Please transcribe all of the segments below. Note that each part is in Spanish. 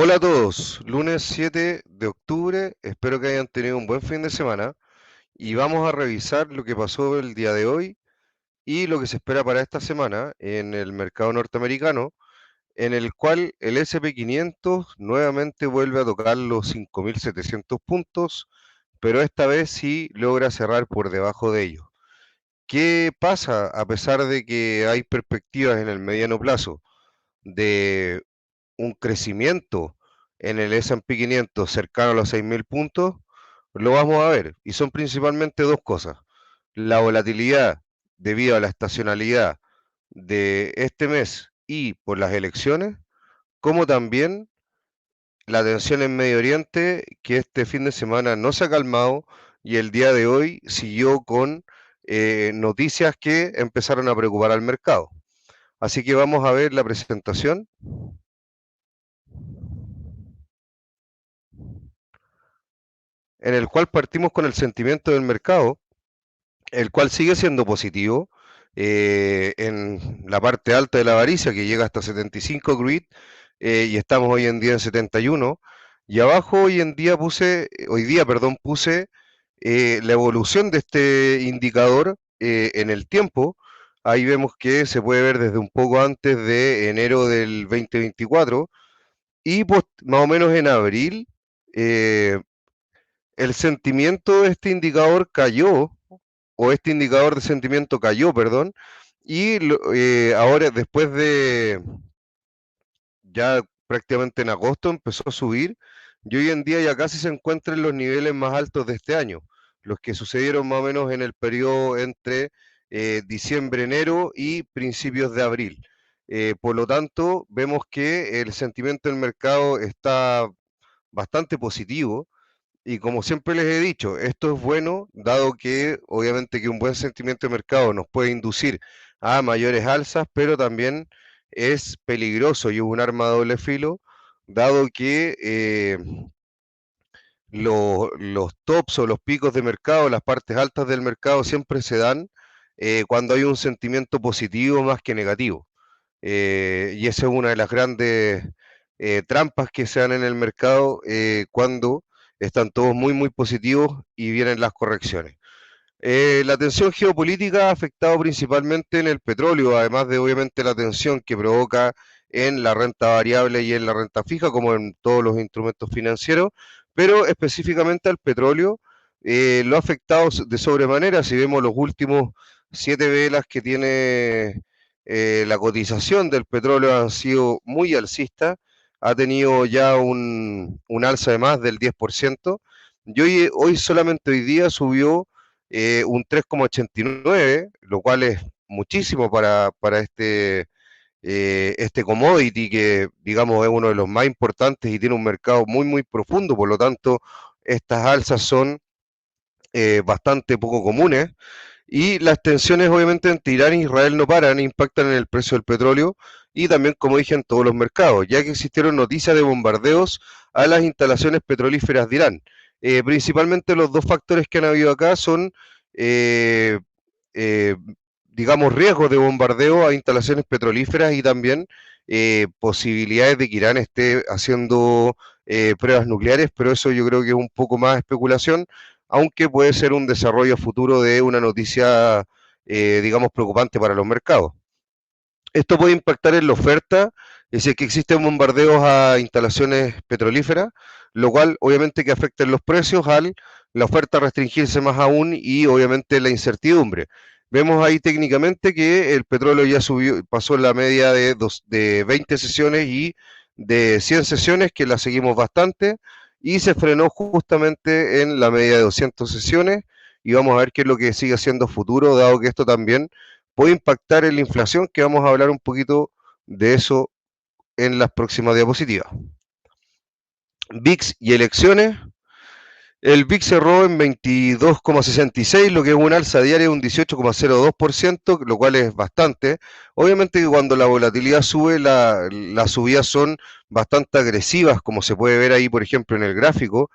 Hola a todos, lunes 7 de octubre, espero que hayan tenido un buen fin de semana y vamos a revisar lo que pasó el día de hoy y lo que se espera para esta semana en el mercado norteamericano, en el cual el S&P 500 nuevamente vuelve a tocar los 5.700 puntos, pero esta vez sí logra cerrar por debajo de ellos. ¿Qué pasa a pesar de que hay perspectivas en el mediano plazo de un crecimiento en el S&P 500 cercano a los 6.000 puntos? Lo vamos a ver, y son principalmente dos cosas. La volatilidad debido a la estacionalidad de este mes y por las elecciones, como también la tensión en Medio Oriente, que este fin de semana no se ha calmado y el día de hoy siguió con noticias que empezaron a preocupar al mercado. Así que vamos a ver la presentación en el cual partimos con el sentimiento del mercado, el cual sigue siendo positivo en la parte alta de la avaricia, que llega hasta 75 grid, y estamos hoy en día en 71. Y abajo hoy día, perdón, puse la evolución de este indicador en el tiempo. Ahí vemos que se puede ver desde un poco antes de enero del 2024 y más o menos en abril eh, el sentimiento de este indicador cayó, o este indicador de sentimiento cayó, perdón, y ahora después de ya prácticamente en agosto empezó a subir y hoy en día ya casi se encuentra en los niveles más altos de este año, los que sucedieron más o menos en el periodo entre diciembre, enero y principios de abril. Por lo tanto, vemos que el sentimiento del mercado está bastante positivo y como siempre les he dicho, esto es bueno, dado que obviamente que un buen sentimiento de mercado nos puede inducir a mayores alzas, pero también es peligroso y un arma de doble filo, dado que los tops o los picos de mercado, las partes altas del mercado siempre se dan cuando hay un sentimiento positivo más que negativo. Y esa es una de las grandes trampas que se dan en el mercado cuando están todos muy, muy positivos y vienen las correcciones. La tensión geopolítica ha afectado principalmente en el petróleo, además de obviamente la tensión que provoca en la renta variable y en la renta fija, como en todos los instrumentos financieros, pero específicamente al petróleo lo ha afectado de sobremanera. Si vemos los últimos 7 velas que tiene la cotización del petróleo han sido muy alcistas, ha tenido ya un alza de más del 10%, y hoy solamente hoy día subió un 3,89, lo cual es muchísimo para este commodity que, digamos, es uno de los más importantes y tiene un mercado muy, muy profundo. Por lo tanto, estas alzas son bastante poco comunes. Y las tensiones, obviamente, entre Irán e Israel no paran, impactan en el precio del petróleo y también, como dije, en todos los mercados, ya que existieron noticias de bombardeos a las instalaciones petrolíferas de Irán. Principalmente los dos factores que han habido acá son, eh, eh, digamos, riesgos de bombardeo a instalaciones petrolíferas y también posibilidades de que Irán esté haciendo pruebas nucleares, pero eso yo creo que es un poco más especulación, aunque puede ser un desarrollo futuro de una noticia, digamos, preocupante para los mercados. Esto puede impactar en la oferta, es decir, que existen bombardeos a instalaciones petrolíferas, lo cual obviamente que afecta en los precios al la oferta restringirse más aún y obviamente la incertidumbre. Vemos ahí técnicamente que el petróleo ya subió, pasó la media de 20 sesiones y de 100 sesiones, que la seguimos bastante, y se frenó justamente en la media de 200 sesiones, y vamos a ver qué es lo que sigue siendo futuro, dado que esto también puede impactar en la inflación, que vamos a hablar un poquito de eso en las próximas diapositivas. VIX y elecciones. El VIX cerró en 22,66, lo que es un alza diaria de un 18,02%, lo cual es bastante. Obviamente que cuando la volatilidad sube, las subidas son bastante agresivas, como se puede ver ahí, por ejemplo, en el gráfico.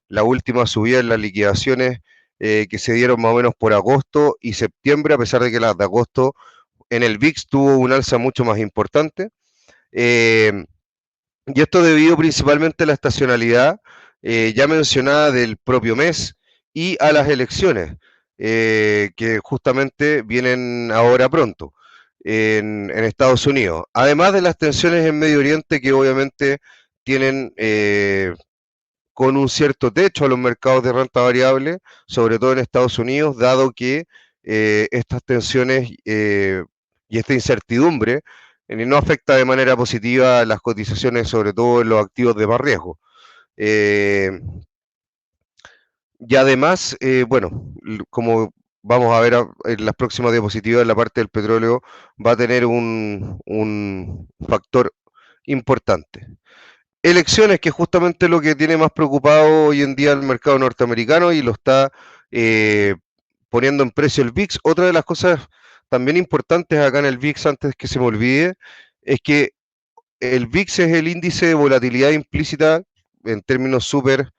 La última subida en las liquidaciones que se dieron más o menos por agosto y septiembre, a pesar de que las de agosto en el VIX tuvo un alza mucho más importante. Eh, Y esto debido principalmente a la estacionalidad ya mencionada del propio mes y a las elecciones que justamente vienen ahora pronto en Estados Unidos. Además de las tensiones en Medio Oriente que obviamente tienen con un cierto techo a los mercados de renta variable, sobre todo en Estados Unidos, dado que estas tensiones y esta incertidumbre no afecta de manera positiva las cotizaciones, sobre todo en los activos de más riesgo. Eh, y además, bueno, como vamos a ver en las próximas diapositivas, la parte del petróleo va a tener un factor importante. Elecciones, que es justamente lo que tiene más preocupado hoy en día el mercado norteamericano y lo está eh, poniendo en precio el VIX. Otra de las cosas también importantes acá en el VIX, antes que se me olvide, es que el VIX es el índice de volatilidad implícita en términos súper,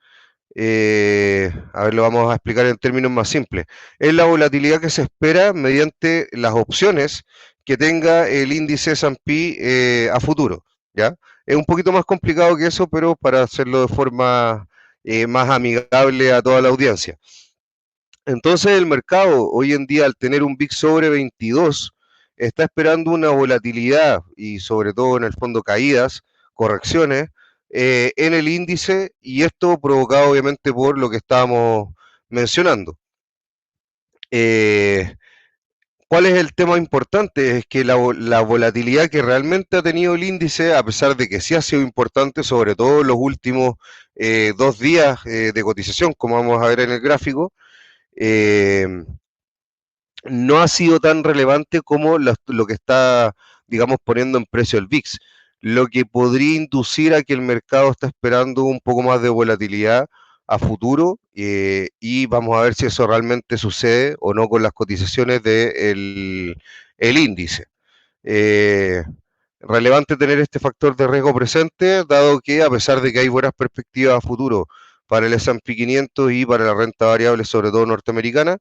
a ver, lo vamos a explicar en términos más simples. Es la volatilidad que se espera mediante las opciones que tenga el índice S&P a futuro, ¿ya? Es un poquito más complicado que eso, pero para hacerlo de forma más amigable a toda la audiencia. Entonces el mercado hoy en día al tener un VIX sobre 22 está esperando una volatilidad y sobre todo en el fondo caídas, correcciones en el índice y esto provocado obviamente por lo que estábamos mencionando. Eh, ¿Cuál es el tema importante? Es que la volatilidad que realmente ha tenido el índice, a pesar de que sí ha sido importante, sobre todo en los últimos 2 días de cotización, como vamos a ver en el gráfico, eh, no ha sido tan relevante como lo que está, digamos, poniendo en precio el VIX, lo que podría inducir a que el mercado está esperando un poco más de volatilidad a futuro y vamos a ver si eso realmente sucede o no con las cotizaciones del el índice. Eh, Relevante tener este factor de riesgo presente, dado que a pesar de que hay buenas perspectivas a futuro para el S&P 500 y para la renta variable, sobre todo norteamericana,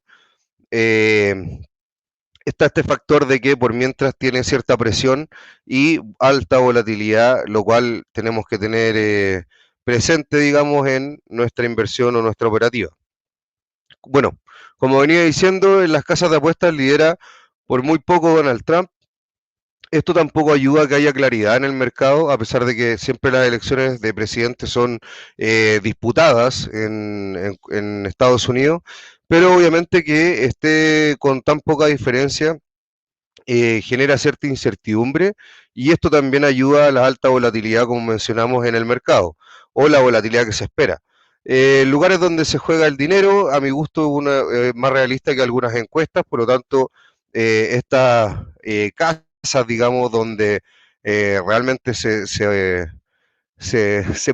eh, está este factor de que por mientras tiene cierta presión y alta volatilidad, lo cual tenemos que tener presente, digamos, en nuestra inversión o nuestra operativa. Bueno, como venía diciendo, en las casas de apuestas lidera por muy poco Donald Trump. Esto tampoco ayuda a que haya claridad en el mercado, a pesar de que siempre las elecciones de presidente son disputadas en Estados Unidos, pero obviamente que esté con tan poca diferencia genera cierta incertidumbre y esto también ayuda a la alta volatilidad, como mencionamos, en el mercado o la volatilidad que se espera. Lugares donde se juega el dinero, a mi gusto, una, más realista que algunas encuestas, por lo tanto, estas casas, digamos, donde realmente se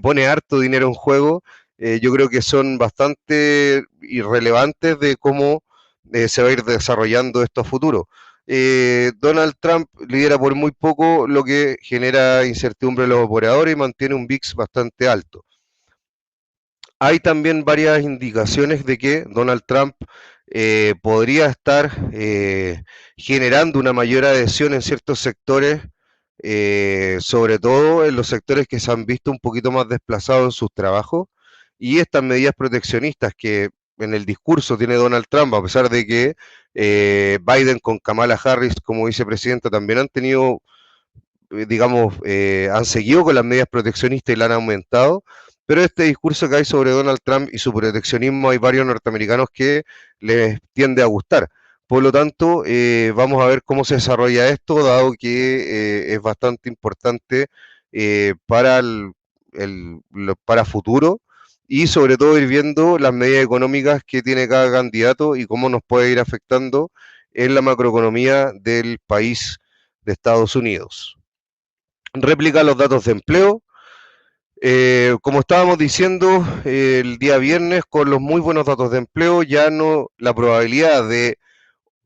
pone harto dinero en juego, yo creo que son bastante irrelevantes de cómo se va a ir desarrollando esto a futuro. Donald Trump lidera por muy poco, lo que genera incertidumbre en los operadores y mantiene un VIX bastante alto. Hay también varias indicaciones de que Donald Trump podría estar generando una mayor adhesión en ciertos sectores, sobre todo en los sectores que se han visto un poquito más desplazados en sus trabajos, y estas medidas proteccionistas que en el discurso tiene Donald Trump, a pesar de que Biden con Kamala Harris como vicepresidenta también han tenido, digamos, han seguido con las medidas proteccionistas y la han aumentado, pero este discurso que hay sobre Donald Trump y su proteccionismo hay varios norteamericanos que les tiende a gustar. Por lo tanto, vamos a ver cómo se desarrolla esto, dado que es bastante importante para, para futuro y sobre todo ir viendo las medidas económicas que tiene cada candidato y cómo nos puede ir afectando en la macroeconomía del país de Estados Unidos. Réplica los datos de empleo. Como estábamos diciendo el día viernes, con los muy buenos datos de empleo, ya no la probabilidad de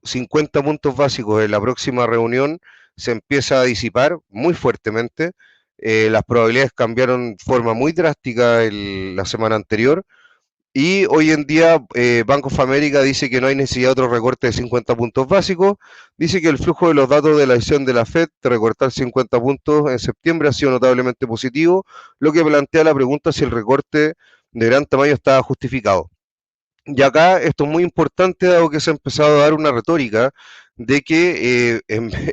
50 puntos básicos en la próxima reunión se empieza a disipar muy fuertemente. Las probabilidades cambiaron de forma muy drástica la semana anterior Y hoy en día Bank of America dice que no hay necesidad de otro recorte de 50 puntos básicos. Dice que el flujo de los datos de la decisión de la Fed de recortar 50 puntos en septiembre ha sido notablemente positivo, lo que plantea la pregunta si el recorte de gran tamaño estaba justificado. Y acá esto es muy importante, dado que se ha empezado a dar una retórica de que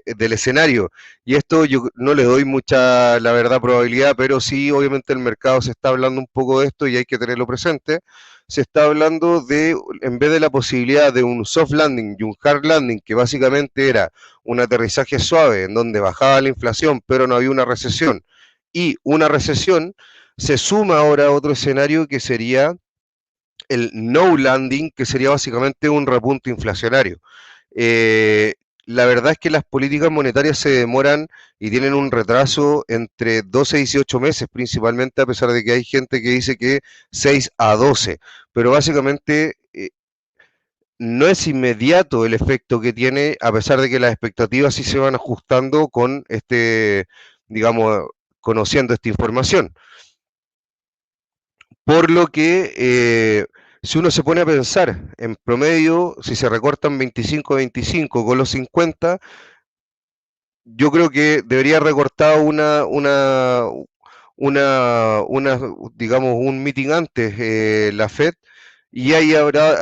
del escenario, y esto yo no le doy mucha, la verdad, probabilidad, pero sí, obviamente el mercado se está hablando un poco de esto y hay que tenerlo presente. Se está hablando de, en vez de la posibilidad de un soft landing y un hard landing, que básicamente era un aterrizaje suave en donde bajaba la inflación, pero no había una recesión, y una recesión, se suma ahora otro escenario que sería el no landing, que sería básicamente un repunte inflacionario. Eh, la verdad es que las políticas monetarias se demoran y tienen un retraso entre 12 y 18 meses, principalmente, a pesar de que hay gente que dice que 6 a 12, pero básicamente no es inmediato el efecto que tiene, a pesar de que las expectativas sí se van ajustando con digamos, conociendo esta información. Por lo que si uno se pone a pensar, en promedio, si se recortan 25-25 con los 50, yo creo que debería recortar una, digamos, un meeting antes la Fed y ahí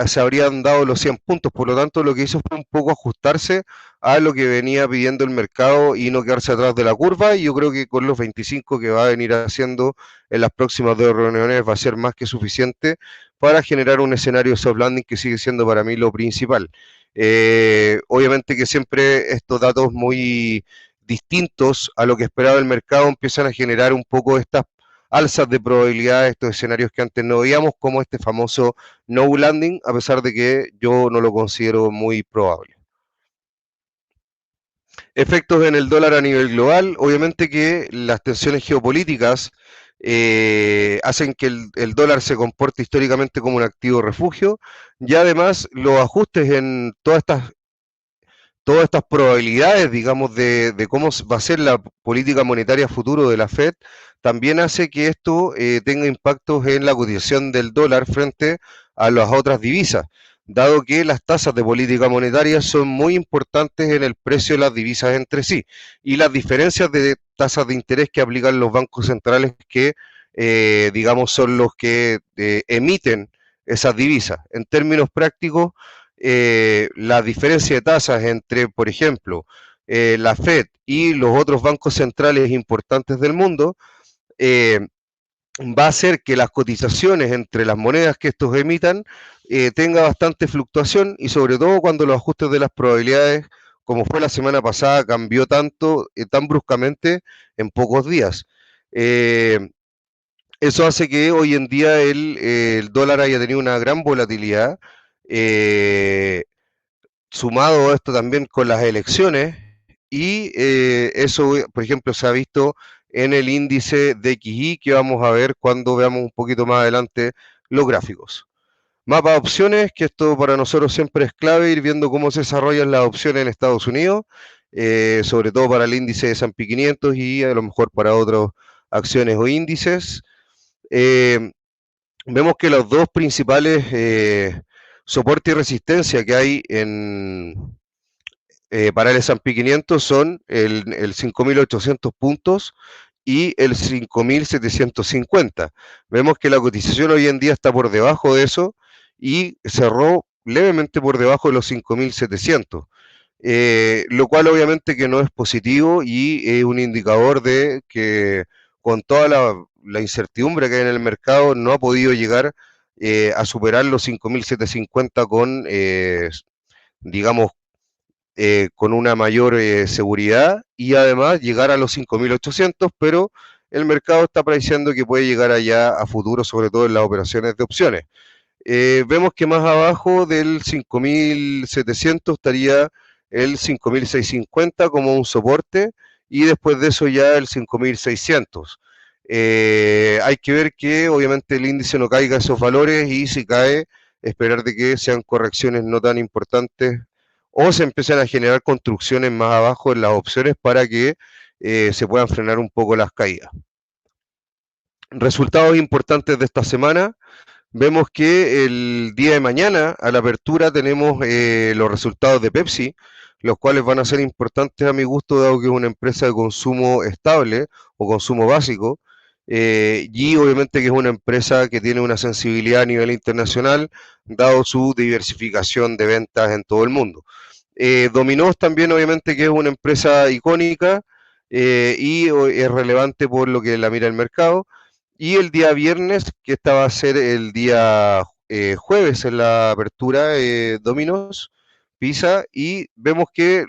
se habrían dado los 100 puntos. Por lo tanto, lo que hizo fue un poco ajustarse a lo que venía pidiendo el mercado y no quedarse atrás de la curva. Y yo creo que con los 25 que va a venir haciendo en las próximas dos reuniones va a ser más que suficiente para generar un escenario de soft landing que sigue siendo para mí lo principal. Obviamente que siempre estos datos muy distintos a lo que esperaba el mercado empiezan a generar un poco estas alzas de probabilidad, estos escenarios que antes no veíamos, como este famoso no landing, a pesar de que yo no lo considero muy probable. Efectos en el dólar a nivel global, obviamente que las tensiones geopolíticas hacen que el dólar se comporte históricamente como un activo refugio y además los ajustes en todas estas probabilidades, digamos, de cómo va a ser la política monetaria futuro de la Fed, también hace que esto tenga impactos en la cotización del dólar frente a las otras divisas, dado que las tasas de política monetaria son muy importantes en el precio de las divisas entre sí, y las diferencias de tasas de interés que aplican los bancos centrales que, digamos, son los que emiten esas divisas. En términos prácticos, la diferencia de tasas entre, por ejemplo, la Fed y los otros bancos centrales importantes del mundo, eh, va a hacer que las cotizaciones entre las monedas que estos emitan tenga bastante fluctuación y sobre todo cuando los ajustes de las probabilidades, como fue la semana pasada, cambió tanto, tan bruscamente en pocos días. Eso hace que hoy en día el dólar haya tenido una gran volatilidad. Eh, Sumado a esto también con las elecciones y eso, por ejemplo, se ha visto en el índice de XY que vamos a ver cuando veamos un poquito más adelante los gráficos. Mapa de opciones, que esto para nosotros siempre es clave, ir viendo cómo se desarrollan las opciones en Estados Unidos, sobre todo para el índice de S&P 500 y a lo mejor para otras acciones o índices. Eh, Vemos que los dos principales soporte y resistencia que hay para el S&P 500 son el 5.800 puntos y el 5.750. Vemos que la cotización hoy en día está por debajo de eso y cerró levemente por debajo de los 5.700. Lo cual obviamente que no es positivo y es un indicador de que con toda la incertidumbre que hay en el mercado no ha podido llegar a superar los 5.750 con, digamos, con una mayor seguridad y además llegar a los 5.800, pero el mercado está prediciendo que puede llegar allá a futuro, sobre todo en las operaciones de opciones. Vemos que más abajo del 5.700 estaría el 5.650 como un soporte y después de eso ya el 5.600. Hay que ver que obviamente el índice no caiga a esos valores y si cae, esperar de que sean correcciones no tan importantes o se empiecen a generar construcciones más abajo en las opciones para que se puedan frenar un poco las caídas. Resultados importantes de esta semana. vemos que el día de mañana a la apertura tenemos los resultados de Pepsi, los cuales van a ser importantes a mi gusto, dado que es una empresa de consumo estable o consumo básico, y obviamente que es una empresa que tiene una sensibilidad a nivel internacional, dado su diversificación de ventas en todo el mundo. Domino's también obviamente que es una empresa icónica y es relevante por lo que la mira el mercado. Y el día viernes, que esta va a ser el día jueves en la apertura, Domino's, Pisa, y vemos que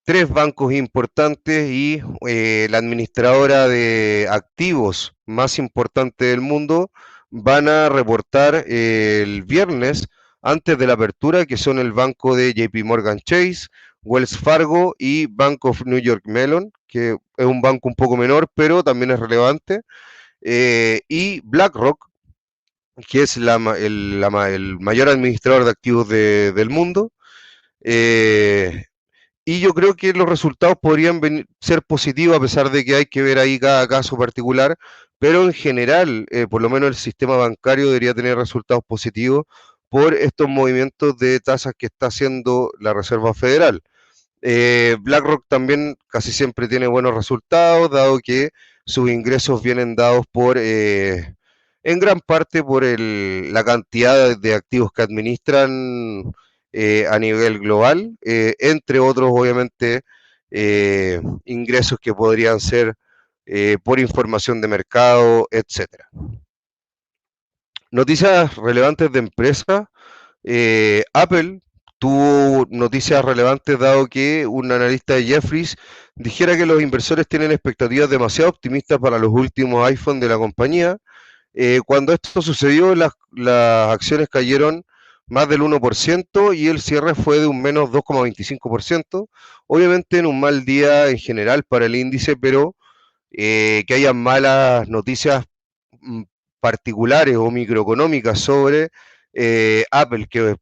tres bancos importantes y la administradora de activos más importante del mundo van a reportar el viernes antes de la apertura, que son el banco de JP Morgan Chase, Wells Fargo y Bank of New York Mellon, que es un banco un poco menor, pero también es relevante, y BlackRock, que es el mayor administrador de activos del mundo. Eh, y yo creo que los resultados podrían ser positivos a pesar de que hay que ver ahí cada caso particular, pero en general, por lo menos el sistema bancario debería tener resultados positivos por estos movimientos de tasas que está haciendo la Reserva Federal. BlackRock también casi siempre tiene buenos resultados, dado que sus ingresos vienen dados en gran parte por la cantidad de activos que administran a nivel global, entre otros, obviamente, ingresos que podrían ser por información de mercado, etcétera. Noticias relevantes de empresa. Apple tuvo noticias relevantes dado que un analista de Jefferies dijera que los inversores tienen expectativas demasiado optimistas para los últimos iPhone de la compañía. Cuando esto sucedió, las acciones cayeron más del 1% y el cierre fue de un menos 2,25%. Obviamente en un mal día en general para el índice, pero que haya malas noticias mm, particulares o microeconómicas sobre Apple, que es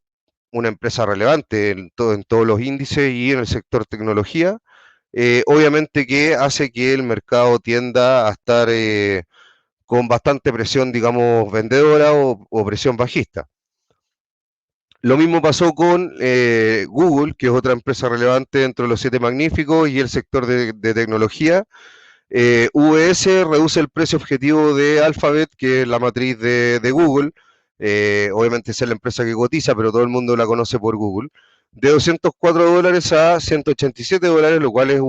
una empresa relevante en todos los índices y en el sector tecnología, obviamente que hace que el mercado tienda a estar con bastante presión, digamos, vendedora o presión bajista. Lo mismo pasó con Google, que es otra empresa relevante dentro de los siete magníficos y el sector de tecnología. UBS reduce el precio objetivo de Alphabet, que es la matriz de Google. Obviamente es la empresa que cotiza, pero todo el mundo la conoce por Google. De $204 a $187, lo cual es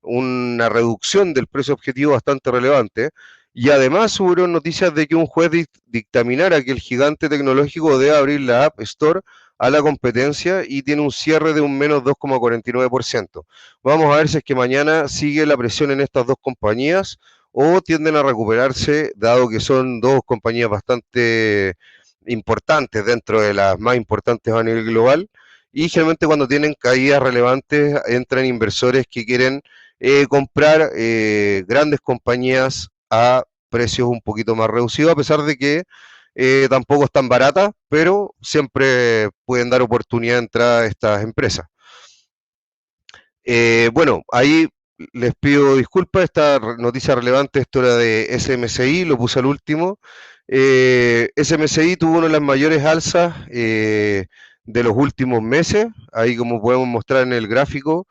una reducción del precio objetivo bastante relevante. Y además hubo noticias de que un juez dictaminara que el gigante tecnológico debe abrir la App Store a la competencia y tiene un cierre de un menos 2,49%. Vamos a ver si es que mañana sigue la presión en estas dos compañías o tienden a recuperarse, dado que son dos compañías bastante importantes dentro de las más importantes a nivel global. Y generalmente cuando tienen caídas relevantes entran inversores que quieren comprar grandes compañías a precios un poquito más reducidos, a pesar de que tampoco están baratas, pero siempre pueden dar oportunidad de entrar a estas empresas. Bueno, ahí les pido disculpas, esta noticia relevante, esto era de SMCI, lo puse al último. SMCI tuvo una de las mayores alzas de los últimos meses, ahí como podemos mostrar en el gráfico,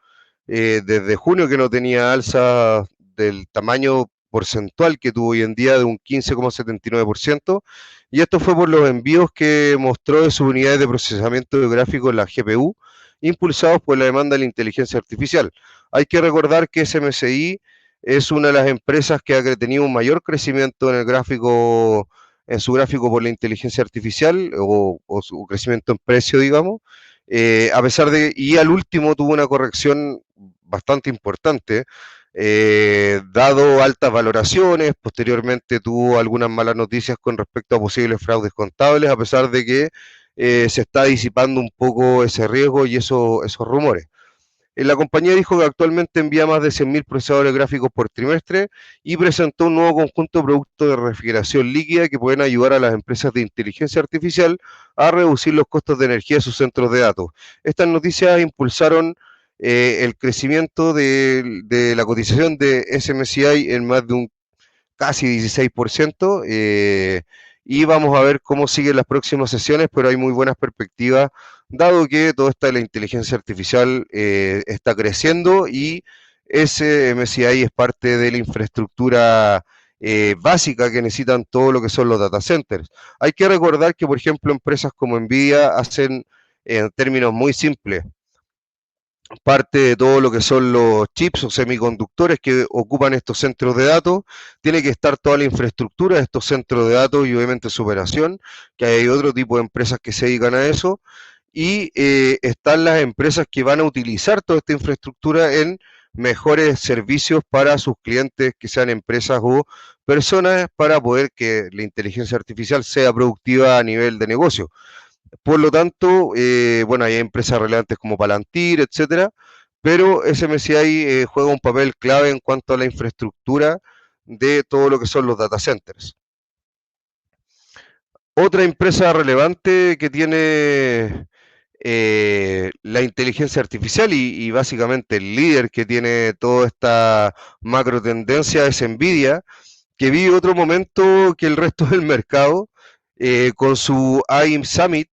desde junio que no tenía alza del tamaño porcentual que tuvo hoy en día de un 15,79%, y esto fue por los envíos que mostró de sus unidades de procesamiento de gráfico en la GPU, impulsados por la demanda de la inteligencia artificial. Hay que recordar que SMCI es una de las empresas que ha tenido un mayor crecimiento en el gráfico, en su gráfico por la inteligencia artificial o su crecimiento en precio, digamos, a pesar de, y al último tuvo una corrección bastante importante, dado altas valoraciones, posteriormente tuvo algunas malas noticias con respecto a posibles fraudes contables, a pesar de que se está disipando un poco ese riesgo y esos rumores. La compañía dijo que actualmente envía más de 100.000 procesadores gráficos por trimestre y presentó un nuevo conjunto de productos de refrigeración líquida que pueden ayudar a las empresas de inteligencia artificial a reducir los costos de energía de sus centros de datos. Estas noticias impulsaron el crecimiento de la cotización de SMCI en más de un casi 16%, y vamos a ver cómo siguen las próximas sesiones, pero hay muy buenas perspectivas, dado que toda esta de la inteligencia artificial está creciendo y ese MSCI es parte de la infraestructura básica que necesitan todo lo que son los data centers. Hay que recordar que, por ejemplo, empresas como Nvidia hacen, en términos muy simples, parte de todo lo que son los chips o semiconductores que ocupan estos centros de datos, tiene que estar toda la infraestructura de estos centros de datos y obviamente su operación, que hay otro tipo de empresas que se dedican a eso, y están las empresas que van a utilizar toda esta infraestructura en mejores servicios para sus clientes, que sean empresas o personas, para poder que la inteligencia artificial sea productiva a nivel de negocio. Por lo tanto, bueno, hay empresas relevantes como Palantir, etcétera, pero SMCI juega un papel clave en cuanto a la infraestructura de todo lo que son los data centers. Otra empresa relevante que tiene la inteligencia artificial y básicamente el líder que tiene toda esta macro tendencia es Nvidia, que vive otro momento que el resto del mercado, con su AIM Summit,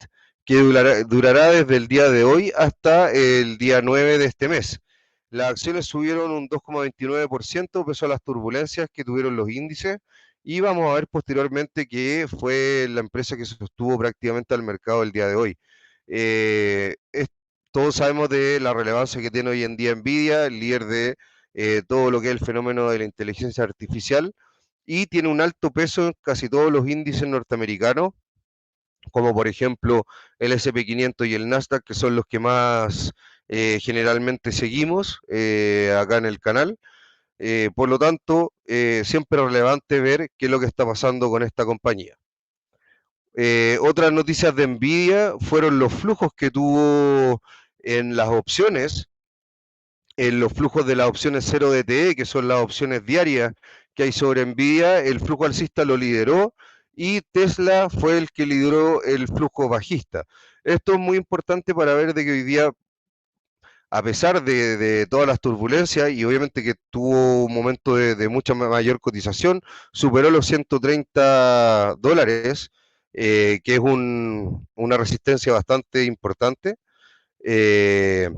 que durará desde el día de hoy hasta el día 9 de este mes. Las acciones subieron un 2,29% pese a las turbulencias que tuvieron los índices, y vamos a ver posteriormente que fue la empresa que sostuvo prácticamente al mercado el día de hoy. Es, todos sabemos de la relevancia que tiene hoy en día Nvidia, el líder de todo lo que es el fenómeno de la inteligencia artificial, y tiene un alto peso en casi todos los índices norteamericanos, como por ejemplo el SP500 y el Nasdaq, que son los que más generalmente seguimos acá en el canal. Por lo tanto, siempre es relevante ver qué es lo que está pasando con esta compañía. Otras noticias de Nvidia fueron los flujos que tuvo en las opciones, en los flujos de las opciones 0 DTE, que son las opciones diarias que hay sobre Nvidia. El flujo alcista lo lideró y Tesla fue el que lideró el flujo bajista. Esto es muy importante para ver de que hoy día, a pesar de todas las turbulencias y obviamente que tuvo un momento de mucha mayor cotización, superó los $130, que es una resistencia bastante importante. Eh,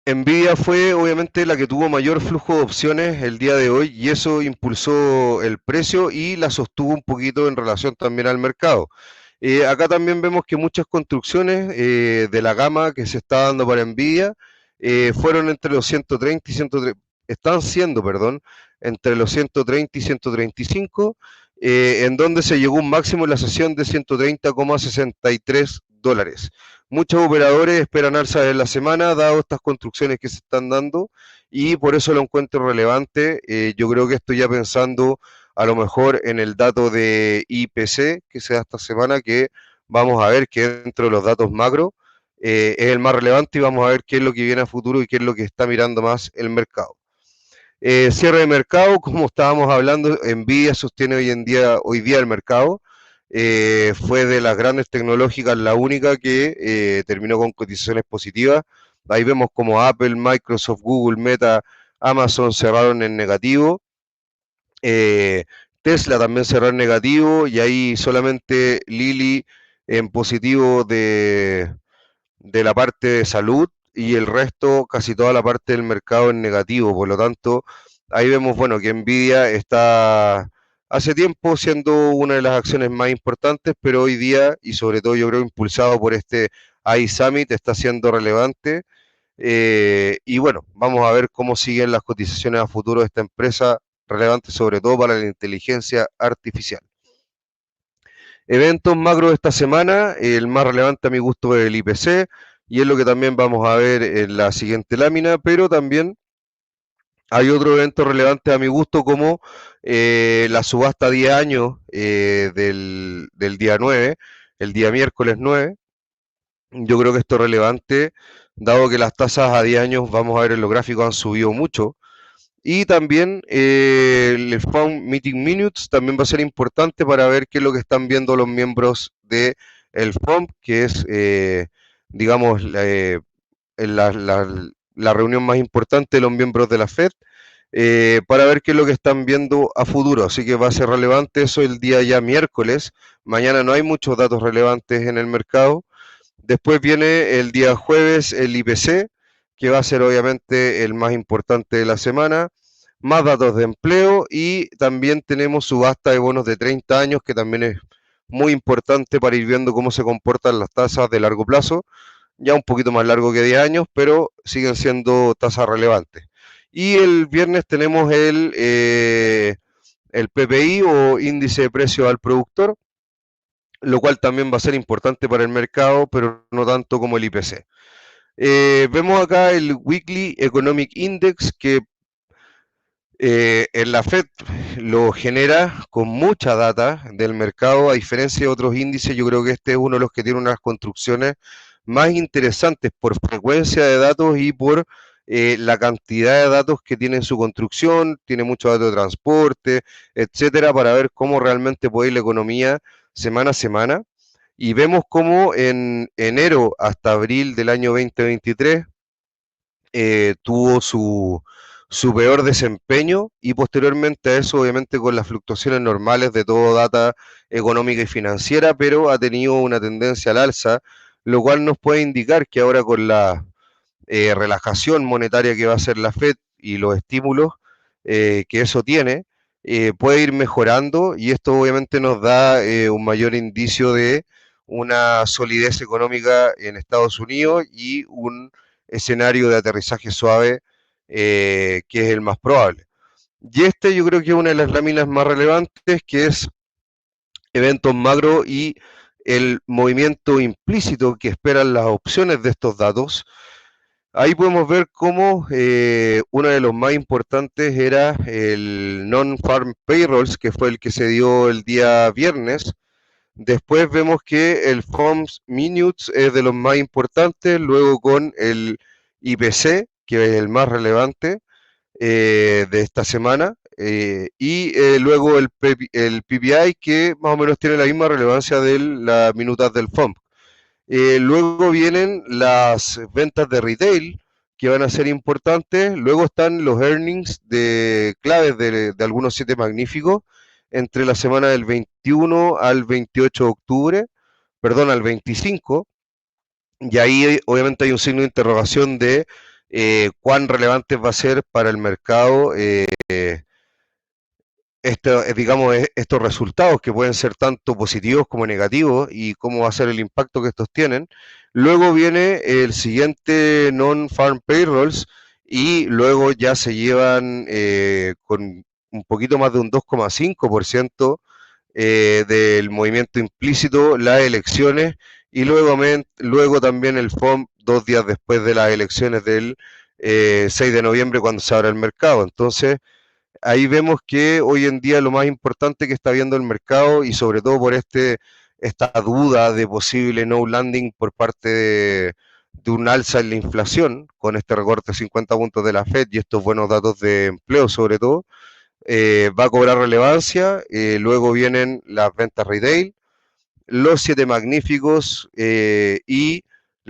Nvidia fue obviamente la que tuvo mayor flujo de opciones el día de hoy, y eso impulsó el precio y la sostuvo un poquito en relación también al mercado. Acá también vemos que muchas construcciones de la gama que se está dando para Nvidia fueron entre los 130 y 130, están siendo, perdón, entre los 130 y 135, en donde se llegó un máximo en la sesión de $130,63. Muchos operadores esperan alzas en la semana, dado estas construcciones que se están dando, y por eso lo encuentro relevante. Yo creo que estoy ya pensando a lo mejor en el dato de IPC que se da esta semana, que vamos a ver que dentro de los datos macro es el más relevante, y vamos a ver qué es lo que viene a futuro y qué es lo que está mirando más el mercado. Cierre de mercado, como estábamos hablando, Nvidia sostiene hoy día el mercado. Fue de las grandes tecnológicas la única que terminó con cotizaciones positivas. Ahí vemos como Apple, Microsoft, Google, Meta, Amazon cerraron en negativo. Eh, Tesla también cerró en negativo, y ahí solamente Lilly en positivo de la parte de salud, y el resto, casi toda la parte del mercado en negativo. Por lo tanto, ahí vemos, bueno, que Nvidia está hace tiempo siendo una de las acciones más importantes, pero hoy día, y sobre todo yo creo impulsado por este iSummit, está siendo relevante. Y bueno, vamos a ver cómo siguen las cotizaciones a futuro de esta empresa, relevante sobre todo para la inteligencia artificial. Eventos macro de esta semana, el más relevante a mi gusto es el IPC, y es lo que también vamos a ver en la siguiente lámina, pero también hay otro evento relevante a mi gusto, como la subasta a 10 años del día 9, el día miércoles 9. Yo creo que esto es relevante, dado que las tasas a 10 años, vamos a ver en los gráficos, han subido mucho. Y también el Fund Meeting Minutes también va a ser importante para ver qué es lo que están viendo los miembros del FOMC, que es, digamos, la reunión más importante de los miembros de la Fed. para ver qué es lo que están viendo a futuro. Así que va a ser relevante eso el día ya miércoles. Mañana no hay muchos datos relevantes en el mercado. Después viene el día jueves el IPC, que va a ser obviamente el más importante de la semana, más datos de empleo y también tenemos subasta de bonos de 30 años, que también es muy importante para ir viendo cómo se comportan las tasas de largo plazo, ya un poquito más largo que 10 años, pero siguen siendo tasas relevantes. Y el viernes tenemos el PPI o índice de precio al productor, lo cual también va a ser importante para el mercado, pero no tanto como el IPC. Vemos acá el Weekly Economic Index, que en la Fed lo genera con mucha data del mercado, a diferencia de otros índices. Yo creo que este es uno de los que tiene unas construcciones más interesantes por frecuencia de datos y por la cantidad de datos que tiene en su construcción. Tiene muchos datos de transporte, etcétera, para ver cómo realmente puede ir la economía semana a semana. Y vemos cómo en enero hasta abril del año 2023 tuvo su peor desempeño, y posteriormente a eso, obviamente con las fluctuaciones normales de todo data económica y financiera, pero ha tenido una tendencia al alza, lo cual nos puede indicar que ahora con la relajación monetaria que va a hacer la Fed y los estímulos que eso tiene, puede ir mejorando, y esto obviamente nos da un mayor indicio de una solidez económica en Estados Unidos y un escenario de aterrizaje suave que es el más probable. Y este yo creo que es una de las láminas más relevantes, que es eventos macro y el movimiento implícito que esperan las opciones de estos datos. Ahí podemos ver cómo uno de los más importantes era el Non-Farm Payrolls, que fue el que se dio el día viernes. Después vemos que el Farms Minutes es de los más importantes, luego con el IPC, que es el más relevante de esta semana, y luego el PPI, que más o menos tiene la misma relevancia de las minutas del FOMC. Luego vienen las ventas de retail, que van a ser importantes. Luego están los earnings de claves de algunos siete magníficos entre la semana del 21 al 28 de octubre, perdón, al 25. Y ahí obviamente hay un signo de interrogación de cuán relevante va a ser para el mercado digamos, estos resultados, que pueden ser tanto positivos como negativos, y cómo va a ser el impacto que estos tienen. Luego viene el siguiente non-farm payrolls, y luego ya se llevan con un poquito más de un 2,5% del movimiento implícito las elecciones, y luego también el FOM 2 días después de las elecciones del 6 de noviembre, cuando se abre el mercado. Entonces, ahí vemos que hoy en día lo más importante que está viendo el mercado, y sobre todo por esta duda de posible no landing por parte de un alza en la inflación, con este recorte de 50 puntos de la Fed y estos buenos datos de empleo sobre todo, va a cobrar relevancia. Luego vienen las ventas retail, los siete magníficos y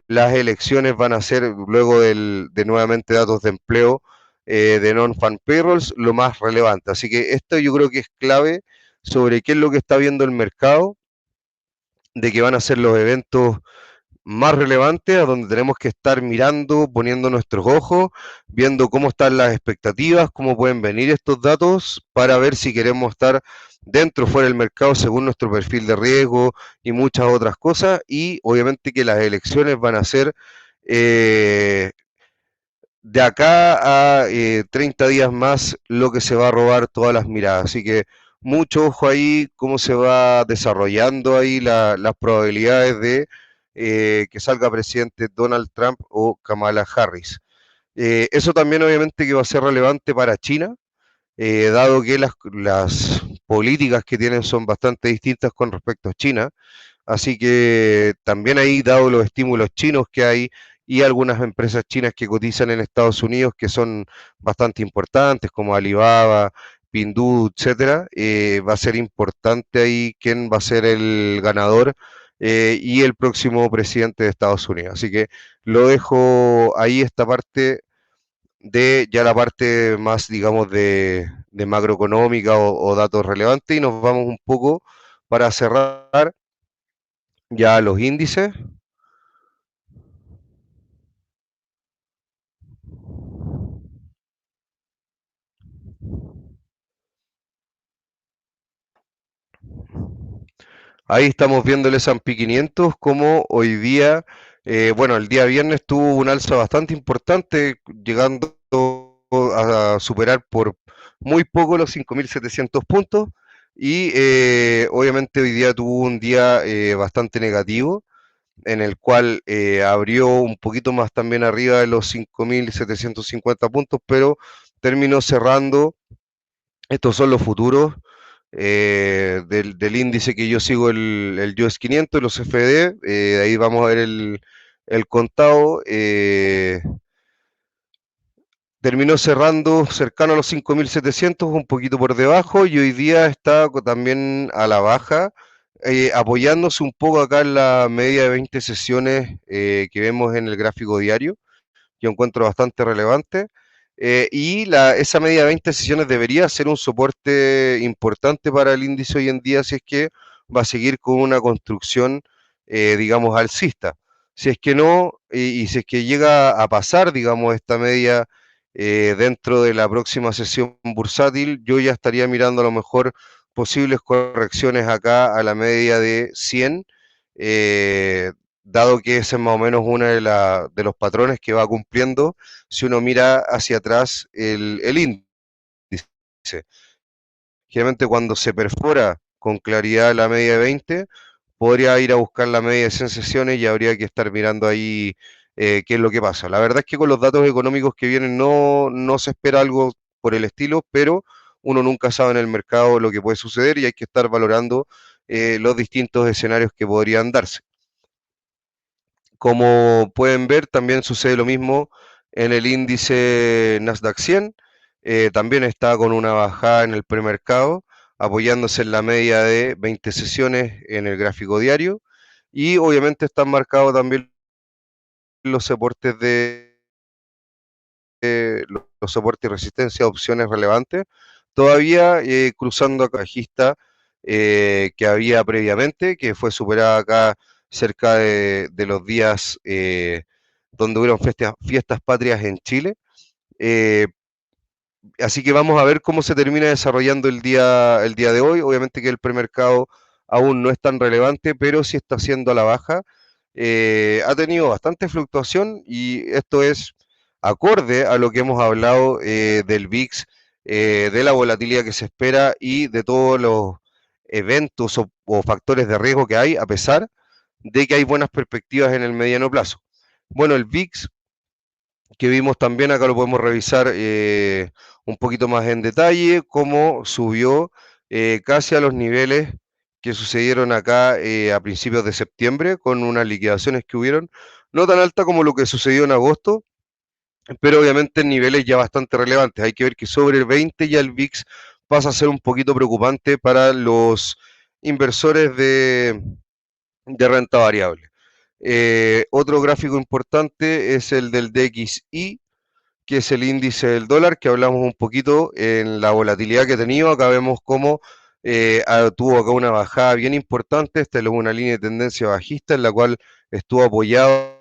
las elecciones van a ser, luego de nuevamente datos de empleo de non-fan payrolls, lo más relevante. Así que esto yo creo que es clave sobre qué es lo que está viendo el mercado, de que van a ser los eventos más relevantes, a donde tenemos que estar mirando, poniendo nuestros ojos, viendo cómo están las expectativas, cómo pueden venir estos datos, para ver si queremos estar dentro o fuera del mercado según nuestro perfil de riesgo y muchas otras cosas. Y obviamente que las elecciones van a ser eh, de acá a 30 días más lo que se va a robar todas las miradas. Así que mucho ojo ahí, cómo se va desarrollando ahí las probabilidades de que salga presidente Donald Trump o Kamala Harris. Eso también obviamente que va a ser relevante para China, dado que las políticas que tienen son bastante distintas con respecto a China. Así que también ahí, dado los estímulos chinos que hay y algunas empresas chinas que cotizan en Estados Unidos, que son bastante importantes, como Alibaba, Pinduoduo, etcétera, va a ser importante ahí quién va a ser el ganador y el próximo presidente de Estados Unidos. Así que lo dejo ahí esta parte de ya la parte más, digamos, de macroeconómica o datos relevantes y nos vamos un poco para cerrar ya los índices. Ahí estamos viendo el S&P 500 como hoy día, bueno, el día viernes tuvo un alza bastante importante, llegando a superar por muy poco los 5.700 puntos y obviamente hoy día tuvo un día bastante negativo en el cual abrió un poquito más también arriba de los 5.750 puntos, pero terminó cerrando. Estos son los futuros del índice que yo sigo, el US 500, los FD. Ahí vamos a ver el contado. Terminó cerrando cercano a los 5.700, un poquito por debajo, y hoy día está también a la baja, apoyándose un poco acá en la media de 20 sesiones que vemos en el gráfico diario. Yo encuentro bastante relevante. Esa media de 20 sesiones debería ser un soporte importante para el índice hoy en día si es que va a seguir con una construcción, digamos, alcista. Si es que no, y si es que llega a pasar, digamos, esta media dentro de la próxima sesión bursátil, yo ya estaría mirando a lo mejor posibles correcciones acá a la media de 100, eh, dado que ese es más o menos uno de los patrones que va cumpliendo si uno mira hacia atrás el índice. Generalmente cuando se perfora con claridad la media de 20, podría ir a buscar la media de 100 sesiones y habría que estar mirando ahí qué es lo que pasa. La verdad es que con los datos económicos que vienen no se espera algo por el estilo, pero uno nunca sabe en el mercado lo que puede suceder y hay que estar valorando los distintos escenarios que podrían darse. Como pueden ver, también sucede lo mismo en el índice Nasdaq 100. También está con una bajada en el premercado, apoyándose en la media de 20 sesiones en el gráfico diario. Y obviamente están marcados también los soportes los soportes y resistencia, opciones relevantes. Todavía cruzando a bajista que había previamente, que fue superada acá cerca de los días donde hubieron fiestas patrias en Chile. Eh, Así que vamos a ver cómo se termina desarrollando el día de hoy. Obviamente que el premercado aún no es tan relevante, pero sí está siendo a la baja. Ha tenido bastante fluctuación y esto es acorde a lo que hemos hablado del VIX, de la volatilidad que se espera y de todos los eventos o factores de riesgo que hay, a pesar de que hay buenas perspectivas en el mediano plazo. Bueno, el VIX que vimos también, acá lo podemos revisar un poquito más en detalle, cómo subió casi a los niveles que sucedieron acá a principios de septiembre, con unas liquidaciones que hubieron, no tan alta como lo que sucedió en agosto, pero obviamente en niveles ya bastante relevantes. Hay que ver que sobre el 20 ya el VIX pasa a ser un poquito preocupante para los inversores de renta variable. Otro gráfico importante es el del DXY, que es el índice del dólar, que hablamos un poquito en la volatilidad que ha tenido. Acá vemos cómo tuvo acá una bajada bien importante. Esta es una línea de tendencia bajista en la cual estuvo apoyado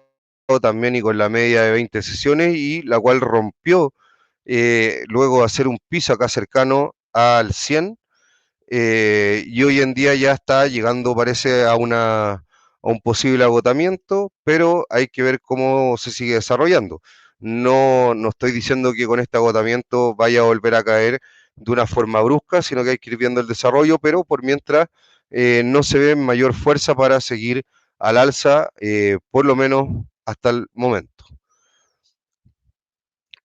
también y con la media de 20 sesiones y la cual rompió luego de hacer un piso acá cercano al 100 y hoy en día ya está llegando, parece, a un posible agotamiento, pero hay que ver cómo se sigue desarrollando. No estoy diciendo que con este agotamiento vaya a volver a caer de una forma brusca, sino que hay que ir viendo el desarrollo, pero por mientras no se ve mayor fuerza para seguir al alza, por lo menos hasta el momento.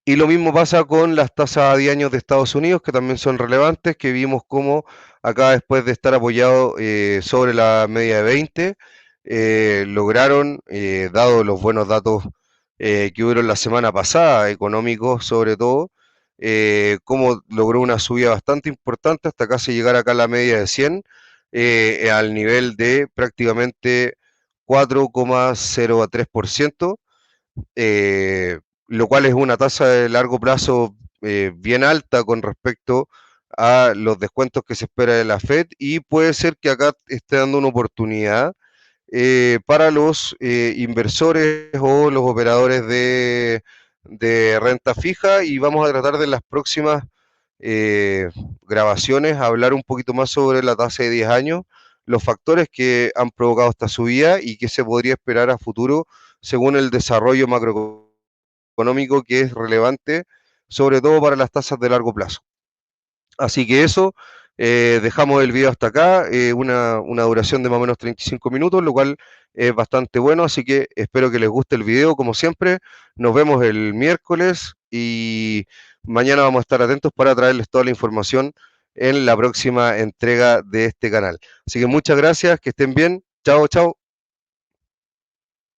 Y lo mismo pasa con las tasas a 10 años de Estados Unidos, que también son relevantes, que vimos cómo acá después de estar apoyado sobre la media de 20, lograron, dado los buenos datos que hubieron la semana pasada, económicos sobre todo, cómo logró una subida bastante importante hasta casi llegar acá a la media de 100, al nivel de prácticamente 4,03%. Eh, lo cual es una tasa de largo plazo bien alta con respecto a los descuentos que se espera de la Fed, y puede ser que acá esté dando una oportunidad para los inversores o los operadores de renta fija, y vamos a tratar de las próximas eh, grabaciones hablar un poquito más sobre la tasa de 10 años, los factores que han provocado esta subida y qué se podría esperar a futuro según el desarrollo macroeconómico que es relevante, sobre todo para las tasas de largo plazo. Así que eso, dejamos el video hasta acá, una duración de más o menos 35 minutos, lo cual es bastante bueno, así que espero que les guste el video, como siempre. Nos vemos el miércoles y mañana vamos a estar atentos para traerles toda la información en la próxima entrega de este canal. Así que muchas gracias, que estén bien. Chao, chao.